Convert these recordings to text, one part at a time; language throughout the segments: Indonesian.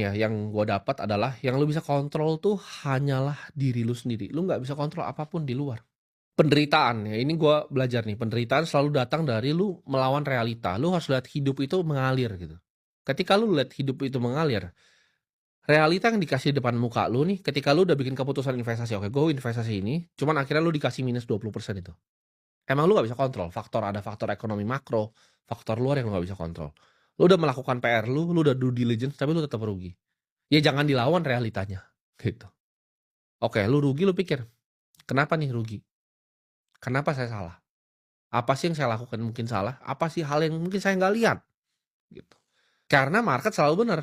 ya yang gue dapat adalah yang lu bisa kontrol tuh hanyalah diri lu sendiri. Lu nggak bisa kontrol apapun di luar. Penderitaan, ya ini gue belajar nih, penderitaan selalu datang dari lu melawan realita. Lu harus lihat hidup itu mengalir gitu. Ketika lu lihat hidup itu mengalir, realita yang dikasih depan muka lu nih, ketika lu udah bikin keputusan investasi, "Oke, gue investasi ini," cuman akhirnya lu dikasih minus 20% itu. Emang lu nggak bisa kontrol, ada faktor ekonomi makro, faktor luar yang lu nggak bisa kontrol. Lu udah melakukan PR lu udah due diligence, tapi lu tetap rugi. Ya jangan dilawan realitanya, gitu. Oke, lu rugi, lu pikir, "Kenapa nih rugi? Kenapa saya salah? Apa sih yang saya lakukan mungkin salah? Apa sih hal yang mungkin saya nggak lihat?" Gitu. Karena market selalu bener,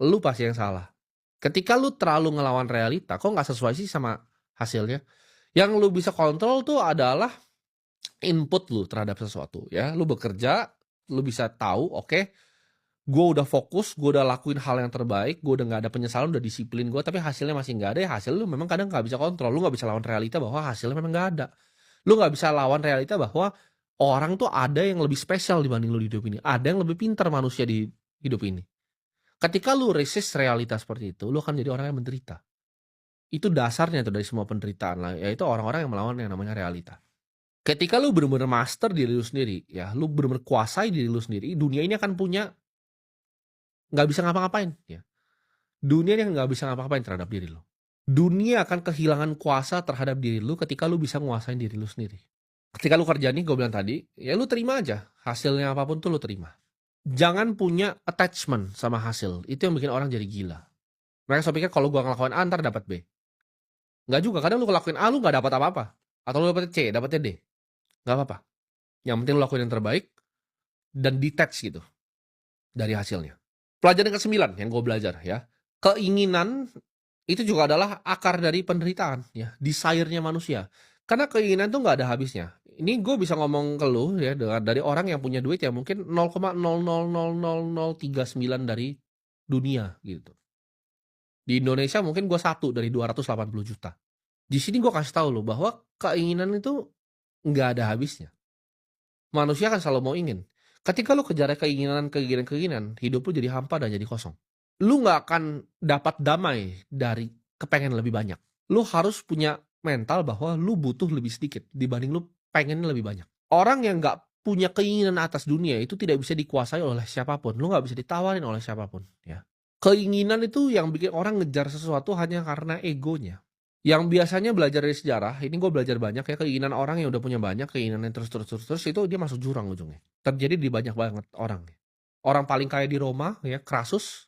lu pasti yang salah. Ketika lu terlalu ngelawan realita, kok nggak sesuai sih sama hasilnya? Yang lu bisa kontrol tuh adalah input lu terhadap sesuatu ya. Lu bekerja, lu bisa tahu, "Oke, gue udah fokus, gue udah lakuin hal yang terbaik, gue udah nggak ada penyesalan, udah disiplin gue, tapi hasilnya masih nggak ada." Ya hasil lu memang kadang nggak bisa kontrol, lu nggak bisa lawan realita bahwa hasilnya memang nggak ada. Lu nggak bisa lawan realita bahwa orang tuh ada yang lebih spesial dibanding lu di hidup ini, ada yang lebih pintar manusia di hidup ini. Ketika lu resist realita seperti itu, lu akan jadi orang yang menderita. Itu dasarnya tuh dari semua penderitaan lah, yaitu orang-orang yang melawan yang namanya realita. Ketika lu bener-bener master diri lu sendiri, ya, lu bener-bener kuasai diri lu sendiri, dunia ini akan punya nggak bisa ngapa-ngapain, ya. Dunia ini nggak bisa ngapa-ngapain terhadap diri lu. Dunia akan kehilangan kuasa terhadap diri lu ketika lu bisa nguasain diri lu sendiri. Ketika lu kerja nih, gue bilang tadi, ya lu terima aja, hasilnya apapun tuh lu terima. Jangan punya attachment sama hasil, itu yang bikin orang jadi gila. Mereka selalu pikir kalau gua ngelakuin A entar dapat B. Nggak juga, kadang lu ngelakuin A lu nggak dapat apa-apa, atau lu dapetnya C, dapetnya D, nggak apa-apa. Yang penting lu lakuin yang terbaik dan detach gitu dari hasilnya. Pelajaran ke-9 yang gue belajar ya, keinginan itu juga adalah akar dari penderitaan ya, desire-nya manusia. Karena keinginan tuh nggak ada habisnya. Ini gue bisa ngomong ke lu ya dari orang yang punya duit ya mungkin 0,00000039 dari dunia gitu. Di Indonesia mungkin gue satu dari 280 juta. Di sini gue kasih tahu lu bahwa keinginan itu nggak ada habisnya. Manusia kan selalu mau ingin. Ketika lu kejar keinginan-keinginan, hidup lu jadi hampa dan jadi kosong. Lu nggak akan dapat damai dari kepengen lebih banyak. Lu harus punya mental bahwa lu butuh lebih sedikit dibanding lu pengen lebih banyak. Orang yang nggak punya keinginan atas dunia itu tidak bisa dikuasai oleh siapapun. Lu nggak bisa ditawarin oleh siapapun, ya. Keinginan itu yang bikin orang ngejar sesuatu hanya karena egonya. Yang biasanya belajar dari sejarah, ini gue belajar banyak ya, keinginan orang yang udah punya banyak, keinginannya terus itu dia masuk jurang ujungnya. Terjadi di banyak banget orang. Orang paling kaya di Roma ya, Crassus,